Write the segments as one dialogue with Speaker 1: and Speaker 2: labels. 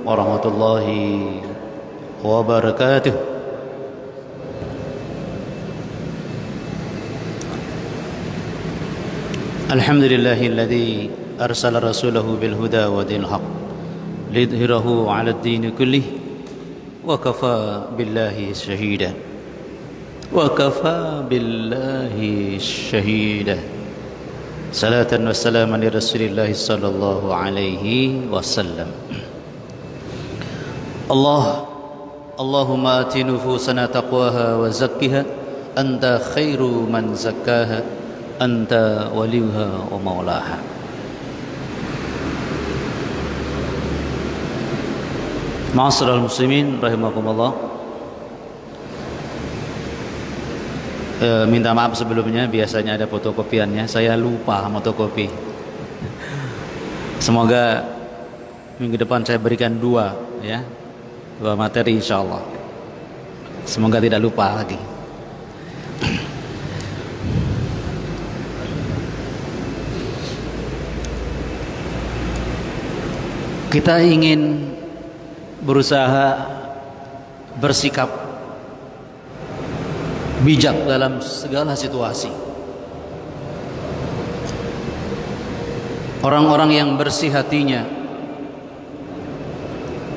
Speaker 1: warahmatullahi wabarakatuh. Alhamdulillahilladzi arsala rasulahu bil huda wa dinil haqq lidhhirahu 'alad dini kullih wa kafa billahi shahida. Wa kafa billahi shahida. Salatan wa salaman li Rasulillah sallallahu alaihi wasallam. Allahumma ati nufusana taqwaha wa zakkiha anta khairu man zakkaha anta waliyuha wa maulaha. Ma'asyiral muslimin rahimakumullah. Minta maaf sebelumnya, biasanya ada fotokopiannya, saya lupa fotokopi. Semoga minggu depan saya berikan dua materi insyaallah. Semoga tidak lupa lagi. Kita ingin berusaha bersikap bijak dalam segala situasi. Orang-orang yang bersih hatinya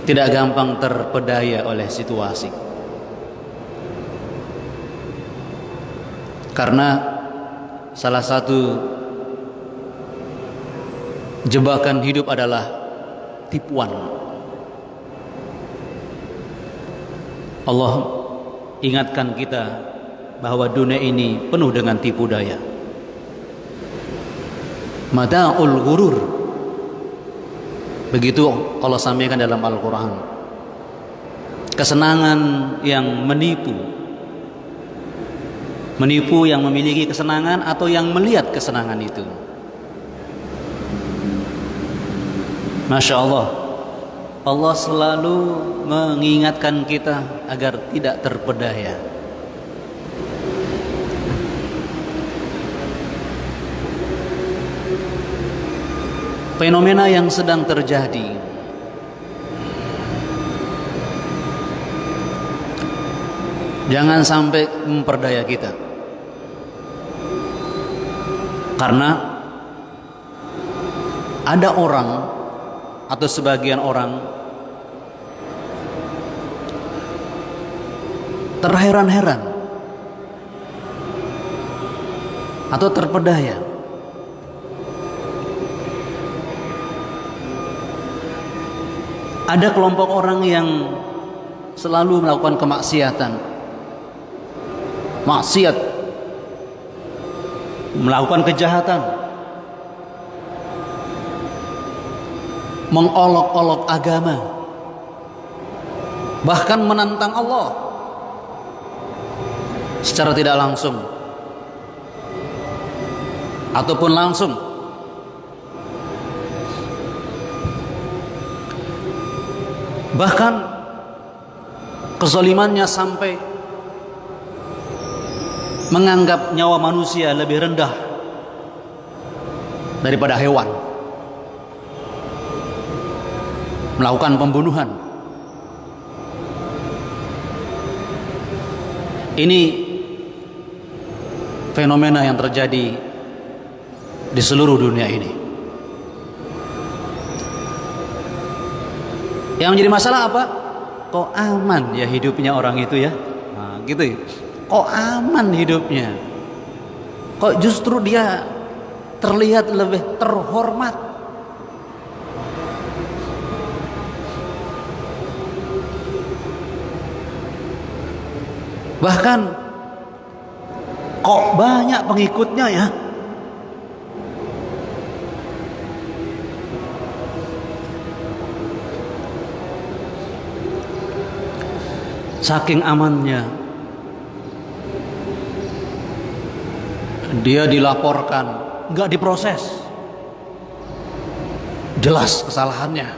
Speaker 1: tidak gampang terpedaya oleh situasi. Karena salah satu jebakan hidup adalah tipuan. Allah ingatkan kita bahwa dunia ini penuh dengan tipu daya. Mata'ul ghurur, begitu Allah sampaikan dalam Al-Quran. Kesenangan yang menipu, yang memiliki kesenangan atau yang melihat kesenangan itu. Masya Allah, Allah selalu mengingatkan kita agar tidak terpedaya. Fenomena yang sedang terjadi jangan sampai memperdaya kita, karena ada orang atau sebagian orang terheran-heran atau terpedaya ada kelompok orang yang selalu melakukan kemaksiatan, maksiat, melakukan kejahatan, mengolok-olok agama, bahkan menantang Allah secara tidak langsung ataupun langsung. Bahkan kezalimannya sampai menganggap nyawa manusia lebih rendah daripada hewan, melakukan pembunuhan. Ini fenomena yang terjadi di seluruh dunia ini. Yang menjadi masalah apa? Kok aman ya hidupnya orang itu ya? Nah, gitu ya. Kok aman hidupnya? Kok justru dia terlihat lebih terhormat? Bahkan kok banyak pengikutnya ya? Saking amannya, dia dilaporkan, nggak diproses, jelas kesalahannya.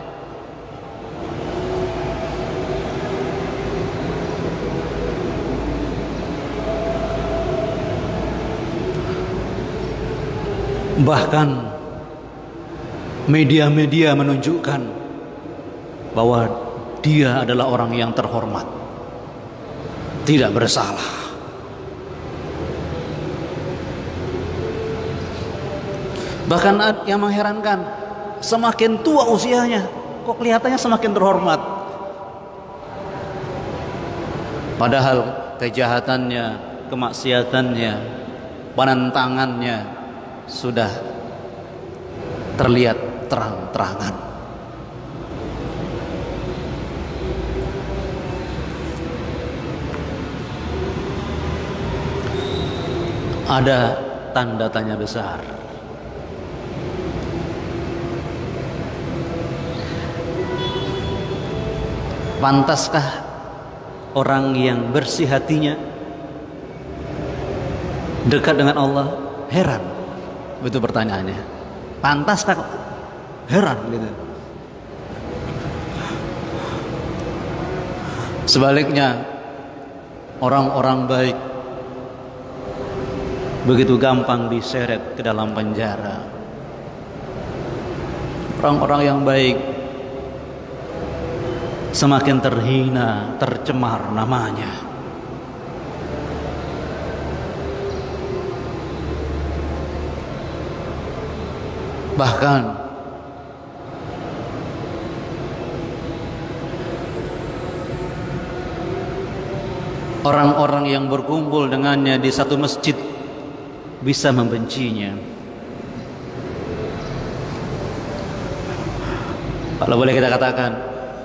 Speaker 1: Bahkan media-media menunjukkan bahwa dia adalah orang yang terhormat, tidak bersalah. Bahkan yang mengherankan, semakin tua usianya kok kelihatannya semakin terhormat, padahal kejahatannya, kemaksiatannya, penentangannya sudah terlihat terang-terangan. Ada tanda tanya besar. Pantaskah orang yang bersih hatinya dekat dengan Allah? Heran, itu pertanyaannya. Pantaskah? Heran gitu. Sebaliknya, orang-orang baik begitu gampang diseret ke dalam penjara. Orang-orang yang baik semakin terhina, tercemar namanya. Bahkan orang-orang yang berkumpul dengannya di satu masjid bisa membencinya. Kalau boleh kita katakan,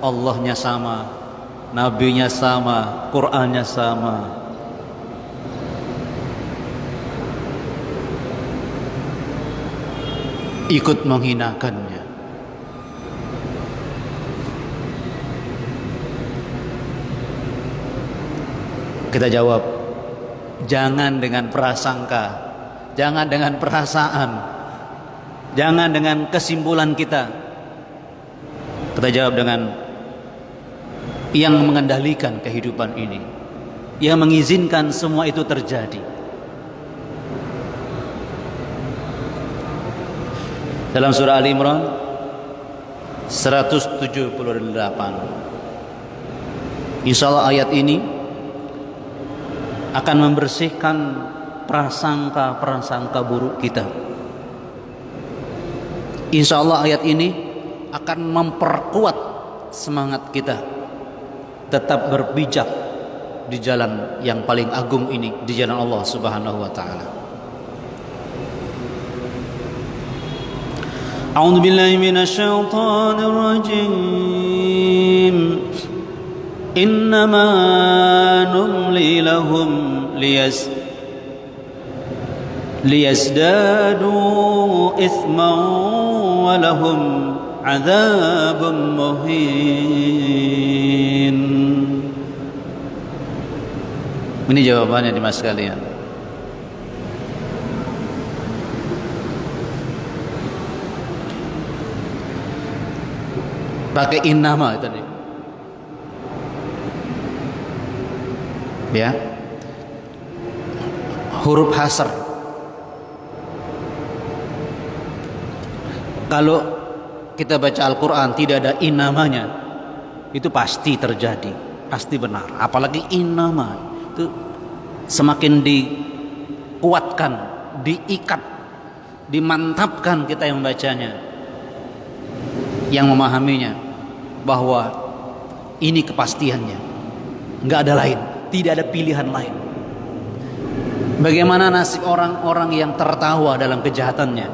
Speaker 1: Allahnya sama, Nabinya sama, Qur'annya sama. Ikut menghinakannya. Kita jawab, jangan dengan prasangka, jangan dengan perasaan, jangan dengan kesimpulan kita. Kita jawab dengan yang mengendalikan kehidupan ini, yang mengizinkan semua itu terjadi. Dalam surah Ali Imran 178, insyaallah ayat ini akan membersihkan prasangka-prasangka buruk kita. Insyaallah ayat ini akan memperkuat semangat kita tetap berpijak di jalan yang paling agung ini, di jalan Allah Subhanahu wa taala. A'udzu billahi minasyaitonir rajim. Innama numli lahum liyazdadu ithman wa lahum 'adzabun muhin. Ini jawabannya di mas sekalian. Pakai innama tadi. Ya. Huruf hasr. Kalau kita baca Al-Quran tidak ada innamanya, itu pasti terjadi, pasti benar. Apalagi innama itu semakin dikuatkan, diikat, dimantapkan kita yang membacanya, yang memahaminya, bahwa ini kepastiannya, nggak ada lain, tidak ada pilihan lain. Bagaimana nasib orang-orang yang tertawa dalam kejahatannya,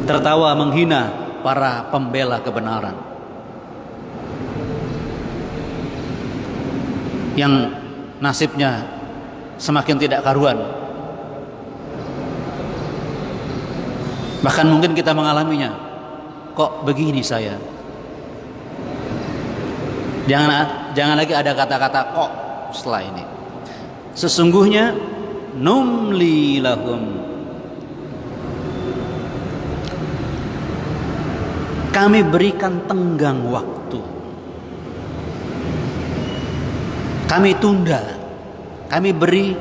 Speaker 1: tertawa menghina para pembela kebenaran, yang nasibnya semakin tidak karuan. Bahkan mungkin kita mengalaminya. Kok begini saya? Jangan lagi ada kata-kata kok setelah ini. Sesungguhnya numli lahum, kami berikan tenggang waktu, kami tunda, kami beri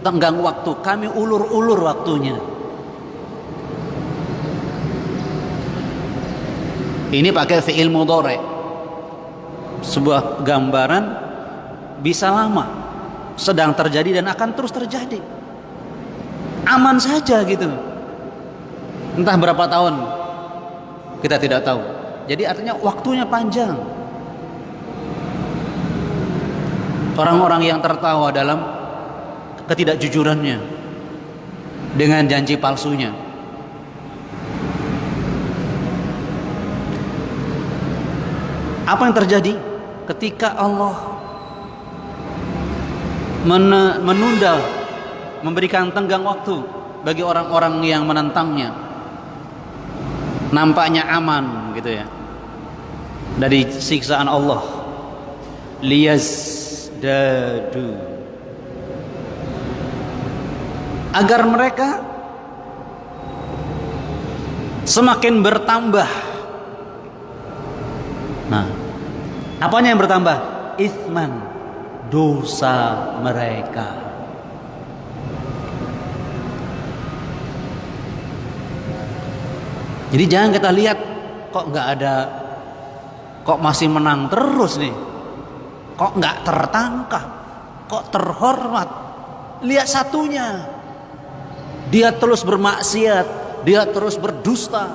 Speaker 1: tenggang waktu, kami ulur-ulur waktunya. Ini pakai fi'il mudhari'. sebuah gambaran bisa lama sedang terjadi dan akan terus terjadi. Aman saja gitu. Entah berapa tahun kita tidak tahu. Jadi artinya waktunya panjang. Orang-orang yang tertawa dalam ketidakjujurannya dengan janji palsunya. Apa yang terjadi ketika Allah menunda, memberikan tenggang waktu bagi orang-orang yang menentangnya? Nampaknya aman gitu ya dari siksaan Allah. Liyazdadu, agar mereka semakin bertambah. Nah, apanya yang bertambah? Itsman, dosa mereka. Jadi jangan kita lihat kok nggak ada, kok masih menang terus nih, kok nggak tertangkap, kok terhormat. Lihat satunya, dia terus bermaksiat, dia terus berdusta,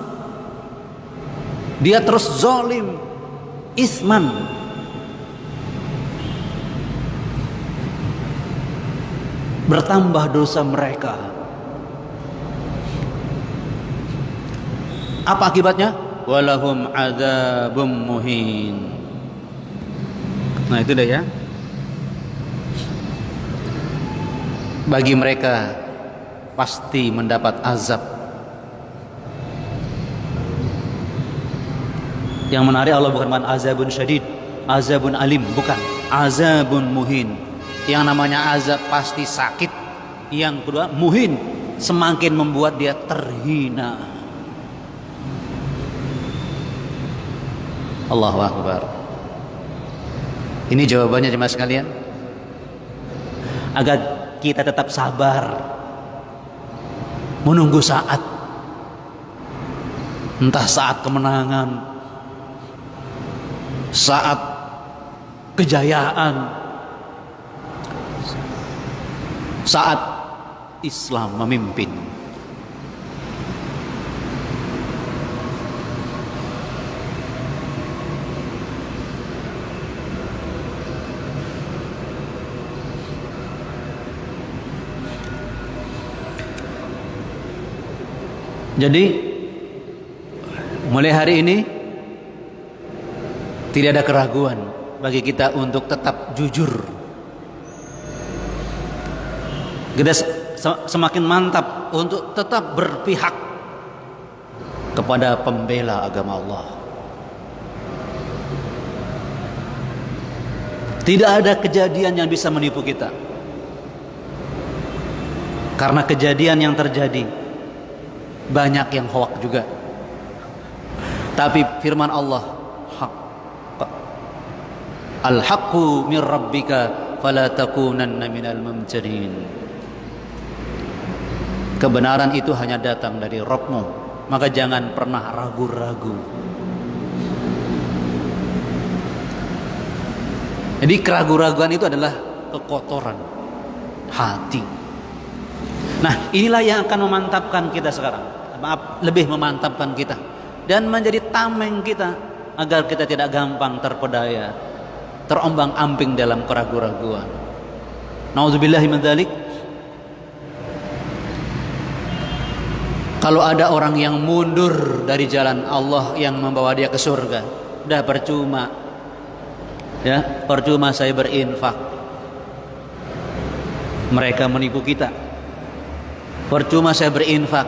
Speaker 1: dia terus zalim. Isman, bertambah dosa mereka. Apa akibatnya? Walahum adzabum muhin. Nah itu dah ya. Bagi mereka pasti mendapat azab. Yang menarik, Allah bukan azabun syadid, azabun alim, bukan, azabun muhin. Yang namanya azab pasti sakit. Yang kedua muhin, semakin membuat dia terhina. Allahu Akbar. Ini jawabannya jemaah sekalian, agar kita tetap sabar menunggu saat, entah saat kemenangan, saat kejayaan, saat Islam memimpin. Jadi mulai hari ini tidak ada keraguan bagi kita untuk tetap jujur. Kita semakin mantap untuk tetap berpihak kepada pembela agama Allah. Tidak ada kejadian yang bisa menipu kita, karena kejadian yang terjadi banyak yang hoak juga. Tapi firman Allah hak. Al-haqqu min rabbika fala takunanna minal mumtarin. Kebenaran itu hanya datang dari Rabbmu, maka jangan pernah ragu-ragu. Jadi keraguan-raguan itu adalah kekotoran hati. Nah, inilah yang akan memantapkan kita sekarang. Lebih memantapkan kita dan menjadi tameng kita agar kita tidak gampang terpedaya, terombang-ambing dalam keraguan-raguan. Nauzubillahi min dzalik. Kalau ada orang yang mundur dari jalan Allah yang membawa dia ke surga, udah percuma. Ya, percuma saya berinfak. Mereka menipu kita. Percuma saya berinfak,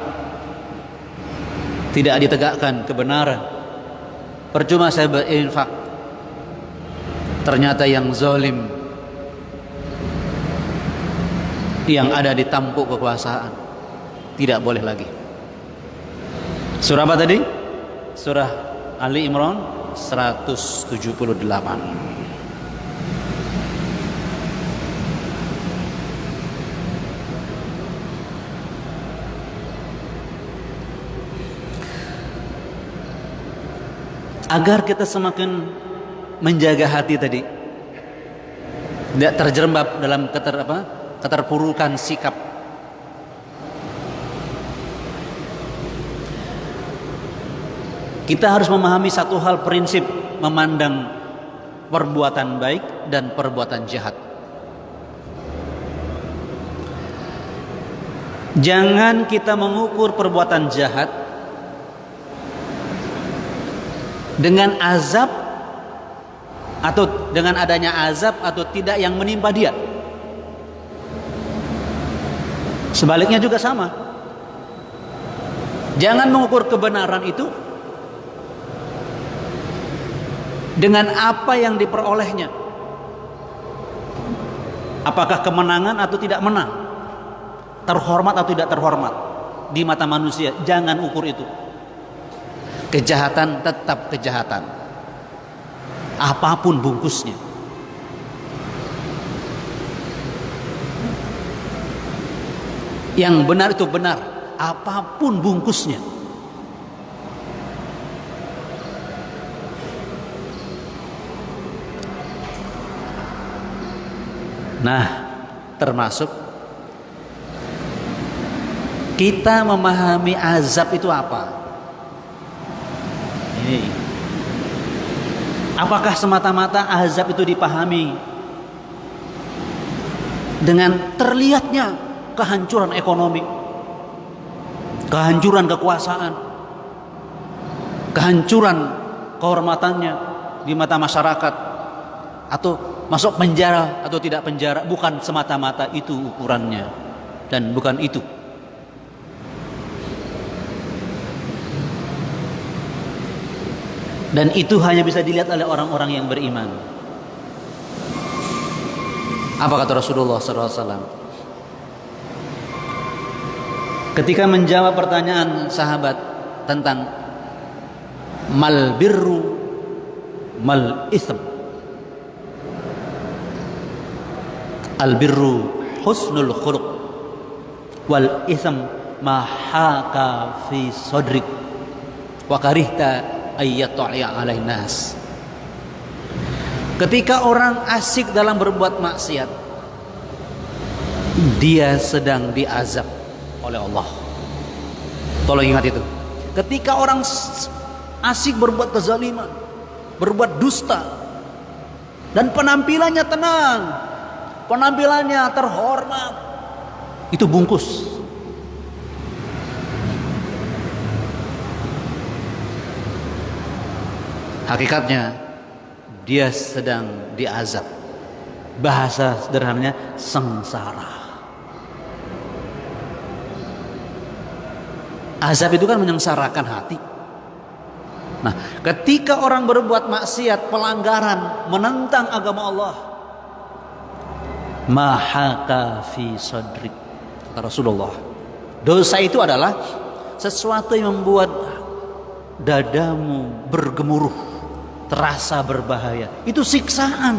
Speaker 1: tidak ditegakkan kebenaran. Percuma saya berinfak, ternyata yang zalim, yang ada di tampuk kekuasaan. Tidak boleh lagi. Surah apa tadi? Surah Ali Imran 178. Agar kita semakin menjaga hati tadi, tidak terjerembab dalam keterpurukan sikap. Kita harus memahami satu hal prinsip memandang perbuatan baik dan perbuatan jahat. Jangan kita mengukur perbuatan jahat dengan azab atau dengan adanya azab atau tidak yang menimpa dia. Sebaliknya juga sama. Jangan mengukur kebenaran itu dengan apa yang diperolehnya. Apakah kemenangan atau tidak menang, terhormat atau tidak terhormat di mata manusia. Jangan ukur itu. Kejahatan tetap kejahatan, apapun bungkusnya. Yang benar itu benar, apapun bungkusnya. Nah, termasuk kita memahami azab itu apa. Ini, apakah semata-mata azab itu dipahami dengan terlihatnya kehancuran ekonomi, kehancuran kekuasaan, kehancuran kehormatannya di mata masyarakat, atau masuk penjara atau tidak penjara? Bukan semata-mata itu ukurannya, dan bukan itu. Dan itu hanya bisa dilihat oleh orang-orang yang beriman. Apa kata Rasulullah SAW ketika menjawab pertanyaan sahabat tentang mal birru mal ism? Al birru husnul khuluq wal ism ma haka fi sadrik wa karihta ayyata'a 'alaihi nas. Ketika orang asik dalam berbuat maksiat, dia sedang diazab oleh Allah. Tolong ingat itu. Ketika orang asik berbuat kezaliman, berbuat dusta, dan penampilannya tenang, penampilannya terhormat, itu bungkus. Hakikatnya dia sedang diazab. Bahasa sederhananya sengsara. Azab itu kan menyengsarakan hati. Nah, ketika orang berbuat maksiat, pelanggaran, menentang agama Allah, mahaka fi sadrik, kata Rasulullah, dosa itu adalah sesuatu yang membuat dadamu bergemuruh, terasa berbahaya. Itu siksaan.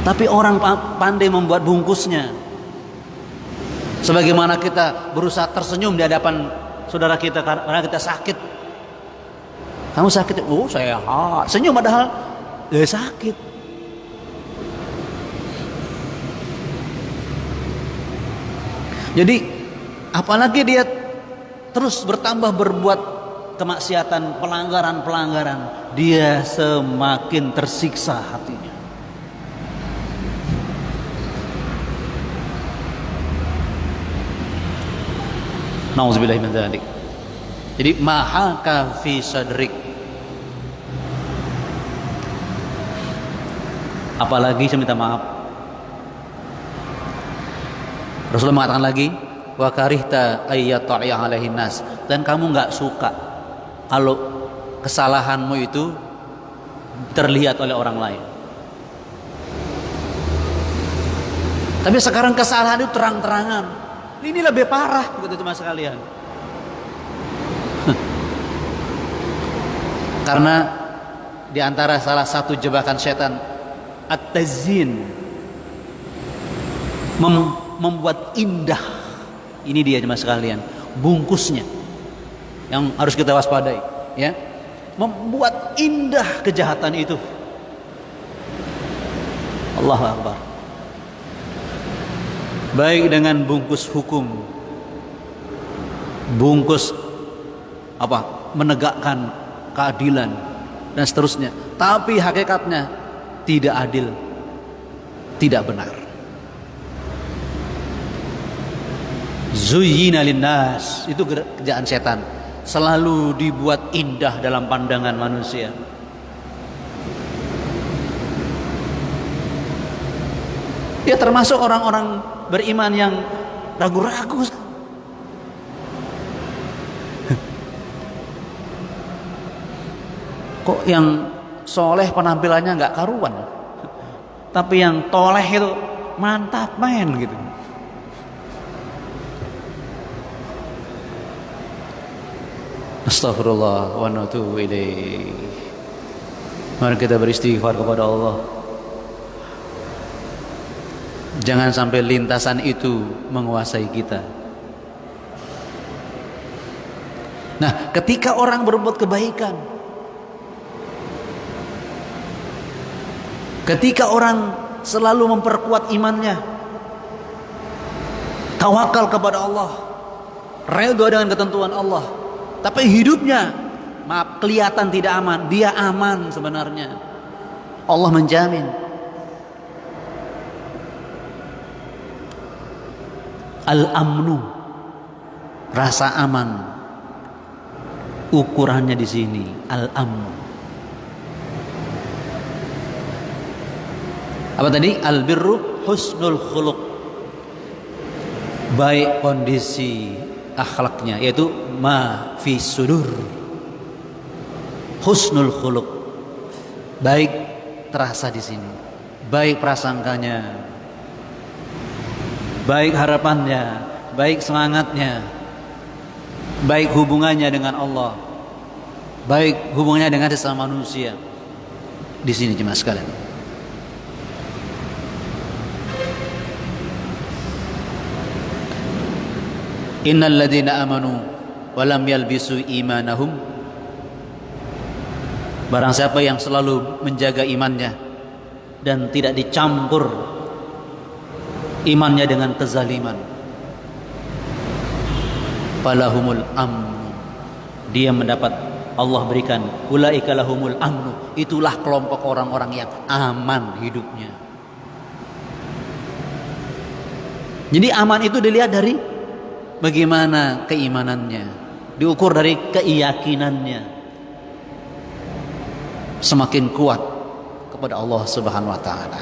Speaker 1: Tapi orang pandai membuat bungkusnya. Sebagaimana kita berusaha tersenyum di hadapan saudara kita karena kita sakit. Kamu sakit? Oh, saya senyum padahal sakit. Jadi apalagi dia terus bertambah berbuat kemaksiatan, pelanggaran-pelanggaran, dia semakin tersiksa hatinya. Nauzubillahi min dzalik. Jadi mahaka fi sadrik. Apalagi saya minta maaf, Rasulullah mengatakan lagi, wa karihta ayyata'a 'alaihin nas, dan kamu enggak suka kalau kesalahanmu itu terlihat oleh orang lain. Tapi sekarang kesalahan itu terang-terangan. Ini lebih parah, begitu teman sekalian. Karena di antara salah satu jebakan setan, at-tazyin, membuat indah. Ini dia teman sekalian, bungkusnya yang harus kita waspadai. ya, membuat indah kejahatan itu. Allahu Akbar. Baik dengan bungkus hukum, bungkus apa, menegakkan keadilan dan seterusnya, tapi hakikatnya tidak adil, tidak benar. Zuyyina linnas, itu kerjaan setan, selalu dibuat indah dalam pandangan manusia. Ya, termasuk orang-orang beriman yang ragu-ragu. Kok yang soleh penampilannya nggak karuan, tapi yang toleh itu mantap main gitu. Astagfirullah wa natubu ilaih. Mari kita beristighfar kepada Allah. Jangan sampai lintasan itu menguasai kita. Nah, ketika orang berbuat kebaikan, ketika orang selalu memperkuat imannya, tawakal kepada Allah, redha dengan ketentuan Allah, tapi hidupnya, maaf, kelihatan tidak aman, dia aman sebenarnya. Allah menjamin. Al-amnu, rasa aman, ukurannya di sini al-amnu. Apa tadi? Al-birru husnul khuluq, baik kondisi akhlaknya, yaitu ma fi sudur. Husnul khuluq, baik terasa di sini, baik prasangkanya, baik harapannya, baik semangatnya, baik hubungannya dengan Allah, baik hubungannya dengan sesama manusia. Di sini jemaah sekalian. Innal ladzina amanu wa lam yalbisu imanahum, barang siapa yang selalu menjaga imannya dan tidak dicampur imannya dengan kezaliman, falahumul amnu, dia mendapat, Allah berikan, ulaika lahumul amnu, itulah kelompok orang-orang yang aman hidupnya. Jadi aman itu dilihat dari bagaimana keimanannya, diukur dari keyakinannya, semakin kuat kepada Allah Subhanahu wa taala.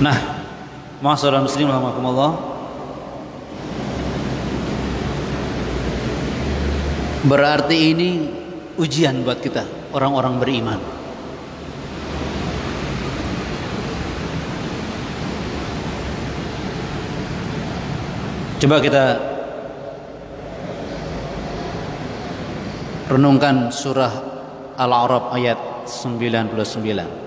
Speaker 1: Nah, ma'asyiral muslimin rahimakumullah, berarti ini ujian buat kita orang-orang beriman. Coba kita renungkan surah Al-A'raf ayat 99.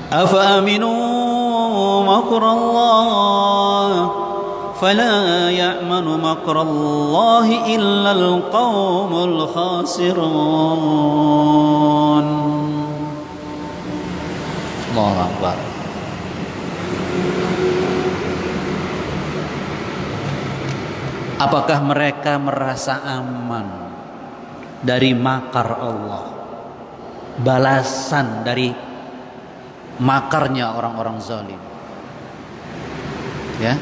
Speaker 1: Afa aminu makrallah fala ya'manu makrallahi illa al-qaumul khasirun. Allahu Akbar. Apakah mereka merasa aman dari makar Allah, balasan dari makarnya orang-orang zalim? Ya,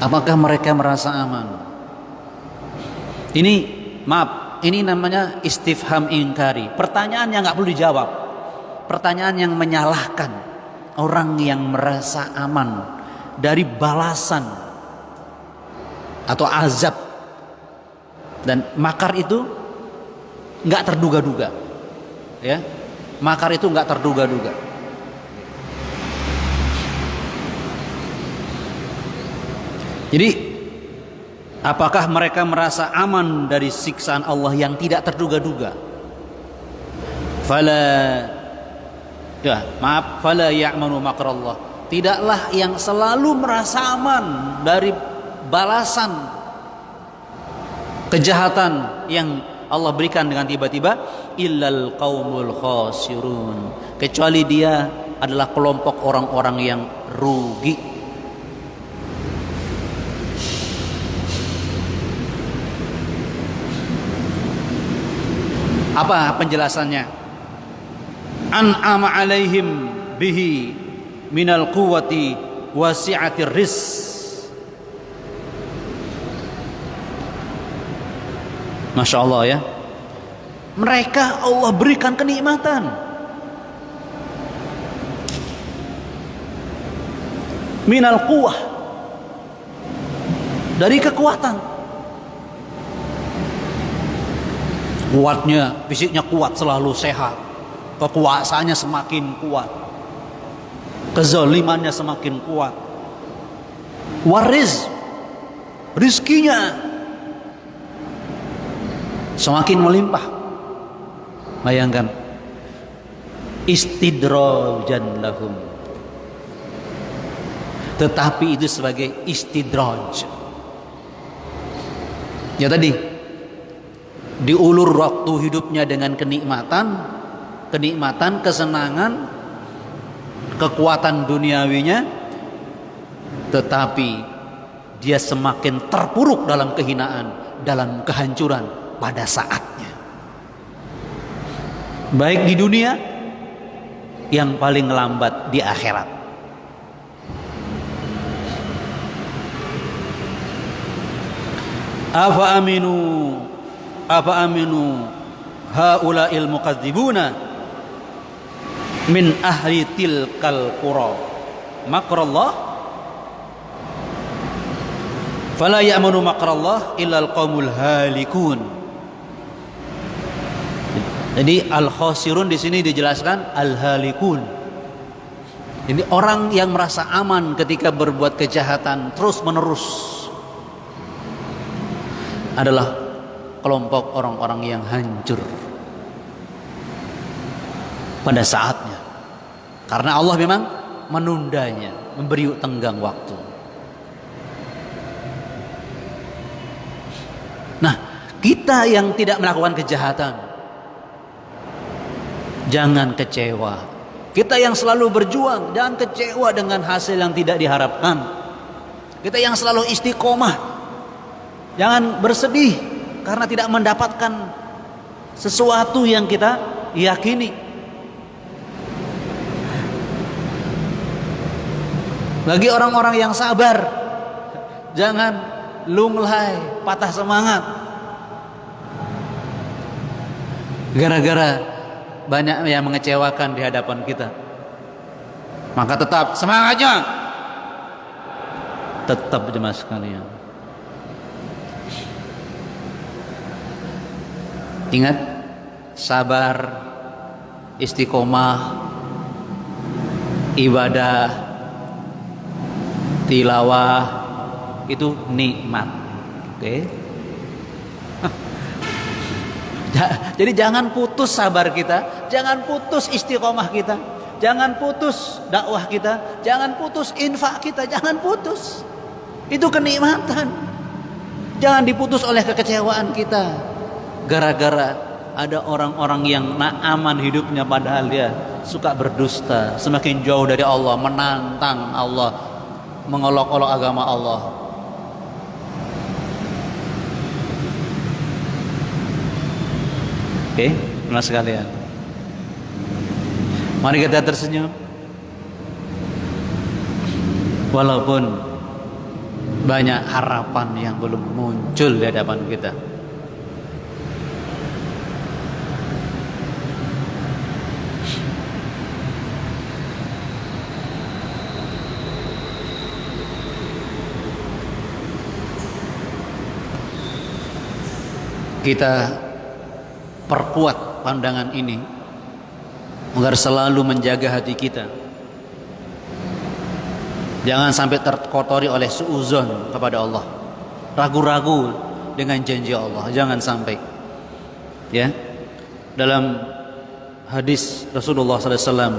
Speaker 1: apakah mereka merasa aman? Ini, maaf, ini namanya istifham ingkari, pertanyaan yang nggak perlu dijawab, pertanyaan yang menyalahkan orang yang merasa aman dari balasan atau azab dan makar itu nggak terduga-duga. Ya, makar itu nggak terduga-duga. Jadi apakah mereka merasa aman dari siksaan Allah yang tidak terduga-duga? Fala ya'manu makrallah. Tidaklah yang selalu merasa aman dari balasan kejahatan yang Allah berikan dengan tiba-tiba, illal qaumul khasirun, kecuali dia adalah kelompok orang-orang yang rugi. Apa penjelasannya? An'ama alaihim bihi minal quwwati wasi'atir rizq. Masya Allah ya, mereka Allah berikan kenikmatan, minal quwwah, dari kekuatan. Kuatnya, fisiknya kuat, selalu sehat, kekuasaannya semakin kuat, kezalimannya semakin kuat. Wariz, rizkinya semakin melimpah. Bayangkan, istidrajan lahum, tetapi itu sebagai istidraj. Ya tadi, diulur waktu hidupnya dengan kenikmatan, kesenangan, kekuatan duniawinya, tetapi dia semakin terpuruk dalam kehinaan, dalam kehancuran pada saatnya, baik di dunia, yang paling lambat di akhirat. Afa aminu haula'il muqadzibuna min ahli tilkal qura makrallah fala ya'manu makrallah illal qaumul halikun. Jadi al-khasirun di sini dijelaskan al-halikun. Ini orang yang merasa aman ketika berbuat kejahatan terus-menerus adalah kelompok orang-orang yang hancur pada saatnya. Karena Allah memang menundanya, memberi tenggang waktu. Nah, kita yang tidak melakukan kejahatan, jangan kecewa. Kita yang selalu berjuang, jangan kecewa dengan hasil yang tidak diharapkan. Kita yang selalu istiqomah, jangan bersedih karena tidak mendapatkan sesuatu yang kita yakini. Bagi orang-orang yang sabar, jangan lunglai, patah semangat gara-gara banyak yang mengecewakan di hadapan kita. Maka tetap semangatnya, tetap jemaah sekalian. Ingat, sabar, istiqomah, ibadah, tilawah itu nikmat. Oke? Jadi jangan putus sabar kita, jangan putus istiqomah kita, jangan putus dakwah kita, jangan putus infak kita, jangan putus. Itu kenikmatan. Jangan diputus oleh kekecewaan kita gara-gara ada orang-orang yang aman hidupnya padahal dia suka berdusta, semakin jauh dari Allah, menantang Allah, mengolok-olok agama Allah. Oke, teman sekalian, mari kita tersenyum walaupun banyak harapan yang belum muncul di hadapan kita. Kita perkuat pandangan ini agar selalu menjaga hati kita Jangan sampai terkotori oleh suuzon kepada Allah, ragu-ragu dengan janji Allah, jangan sampai. Ya, dalam hadis Rasulullah SAW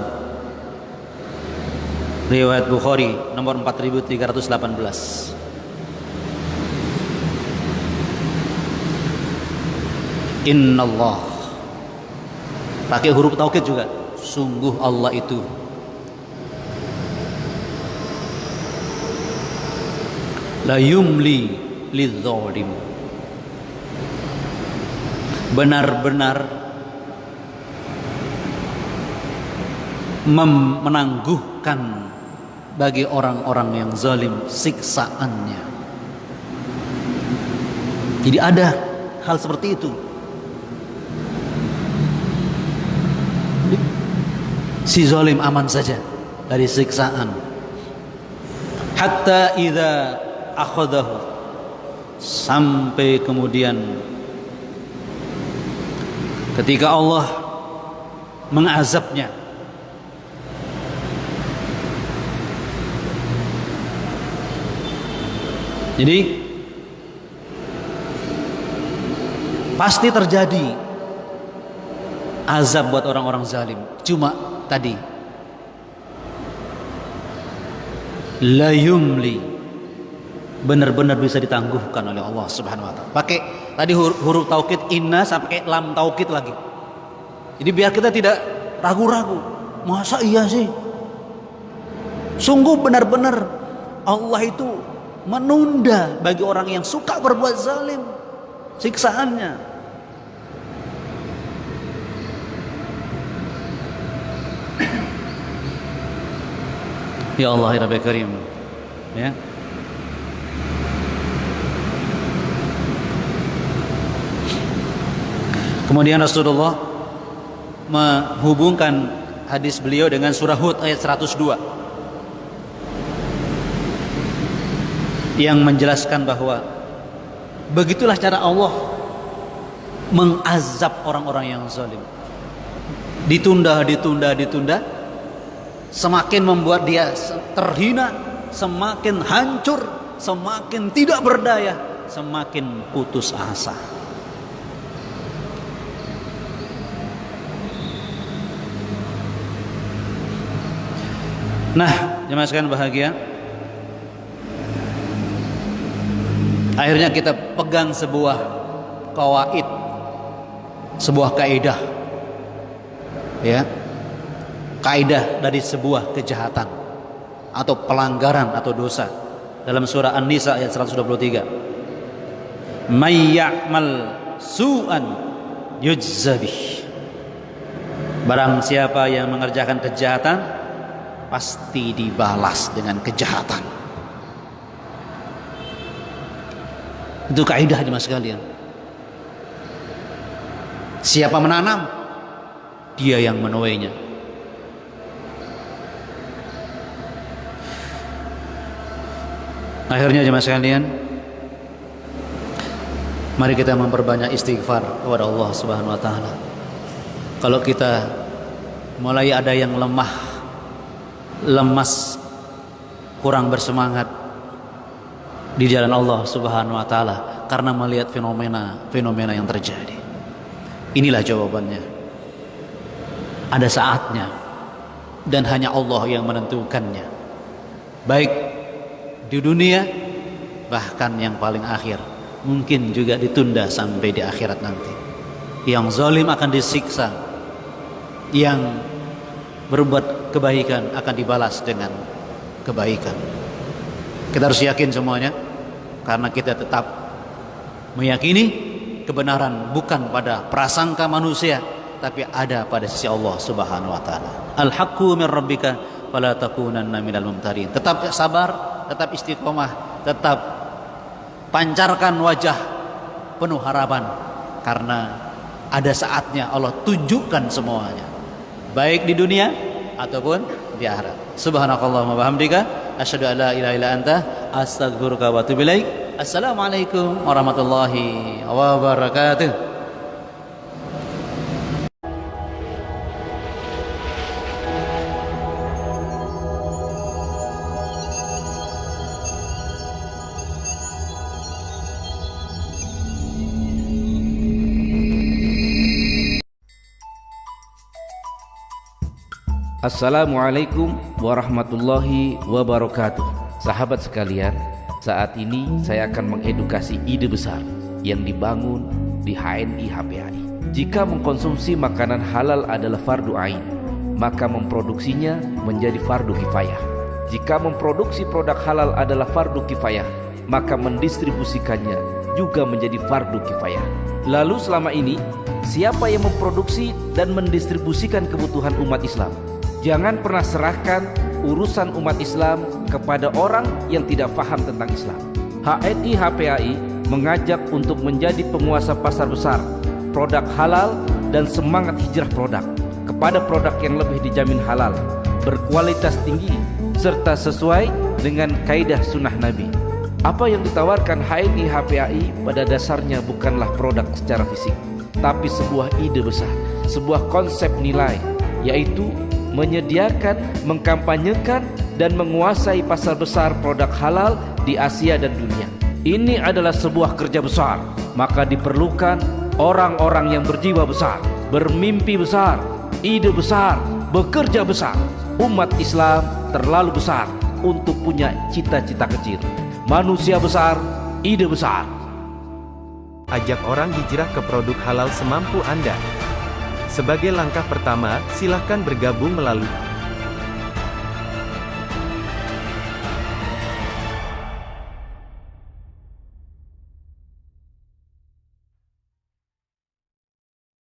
Speaker 1: riwayat Bukhari nomor 4318, Innallah, pakai huruf taukid juga, sungguh Allah itu la yumli lidzalim, benar-benar menangguhkan bagi orang-orang yang zalim siksaannya. Jadi ada hal seperti itu. Si zalim aman saja dari siksaan. Hatta idza akhadahu, sampai kemudian ketika Allah mengazabnya. Jadi pasti terjadi azab buat orang-orang zalim. Cuma tadi la yumli, benar-benar bisa ditangguhkan oleh Allah Subhanahu wa taala. Pakai tadi huruf taukid inna sampai lam taukid lagi. Jadi biar kita tidak ragu-ragu. Masa iya sih? Sungguh benar-benar Allah itu menunda bagi orang yang suka berbuat zalim siksaannya. Ya Allah ya Rabbi Karim, ya. Kemudian Rasulullah menghubungkan hadis beliau dengan surah Hud ayat 102 yang menjelaskan bahwa begitulah cara Allah mengazab orang-orang yang zalim. Ditunda, semakin membuat dia terhina, semakin hancur, semakin tidak berdaya, semakin putus asa. Nah, jemaah sekalian bahagia, akhirnya kita pegang sebuah qawaid, sebuah kaidah, ya, kaidah dari sebuah kejahatan atau pelanggaran atau dosa dalam surah An-Nisa ayat 123. May ya'mal su'an yujzabih, barang siapa yang mengerjakan kejahatan pasti dibalas dengan kejahatan. Itu kaidah jemaah sekalian. Siapa menanam, dia yang menuainya. Akhirnya jemaah sekalian, mari kita memperbanyak istighfar kepada Allah Subhanahu wa taala. Kalau kita mulai ada yang lemas, kurang bersemangat di jalan Allah Subhanahu wa taala karena melihat fenomena yang terjadi, inilah jawabannya. Ada saatnya dan hanya Allah yang menentukannya, baik di dunia bahkan yang paling akhir, mungkin juga ditunda sampai di akhirat nanti. Yang zalim akan disiksa, yang berbuat kebaikan akan dibalas dengan kebaikan. Kita harus yakin semuanya, karena kita tetap meyakini kebenaran bukan pada prasangka manusia, tapi ada pada sisi Allah Subhanahu wa taala. Al-haqqu min rabbika fala takunanna minal mumtarin. Tetap sabar, tetap istiqomah, tetap pancarkan wajah penuh harapan, karena ada saatnya Allah tunjukkan semuanya, baik di dunia ataupun di akhirat. Subhanakallahumma wa bihamdika asyhadu an la ilaha illa anta astaghfiruka wa atubu ilaik. Assalamualaikum warahmatullahi wabarakatuh.
Speaker 2: Assalamualaikum warahmatullahi wabarakatuh. Sahabat sekalian, saat ini saya akan mengedukasi ide besar yang dibangun di HNI HPAI. Jika mengkonsumsi makanan halal adalah fardu ain, maka memproduksinya menjadi fardu kifayah. Jika memproduksi produk halal adalah fardu kifayah, maka mendistribusikannya juga menjadi fardu kifayah. Lalu selama ini, siapa yang memproduksi dan mendistribusikan kebutuhan umat Islam? Jangan pernah serahkan urusan umat Islam kepada orang yang tidak paham tentang Islam. HNI HPAI mengajak untuk menjadi penguasa pasar besar produk halal dan semangat hijrah produk kepada produk yang lebih dijamin halal, berkualitas tinggi, serta sesuai dengan kaidah sunnah Nabi. Apa yang ditawarkan HNI HPAI pada dasarnya bukanlah produk secara fisik, tapi sebuah ide besar, sebuah konsep nilai, yaitu menyediakan, mengkampanyekan, dan menguasai pasar besar produk halal di Asia dan dunia. Ini adalah sebuah kerja besar, maka diperlukan orang-orang yang berjiwa besar, bermimpi besar, ide besar, bekerja besar. Umat Islam terlalu besar untuk punya cita-cita kecil. Manusia besar, ide besar.
Speaker 3: Ajak orang hijrah ke produk halal semampu Anda. Sebagai langkah pertama, silakan bergabung melalui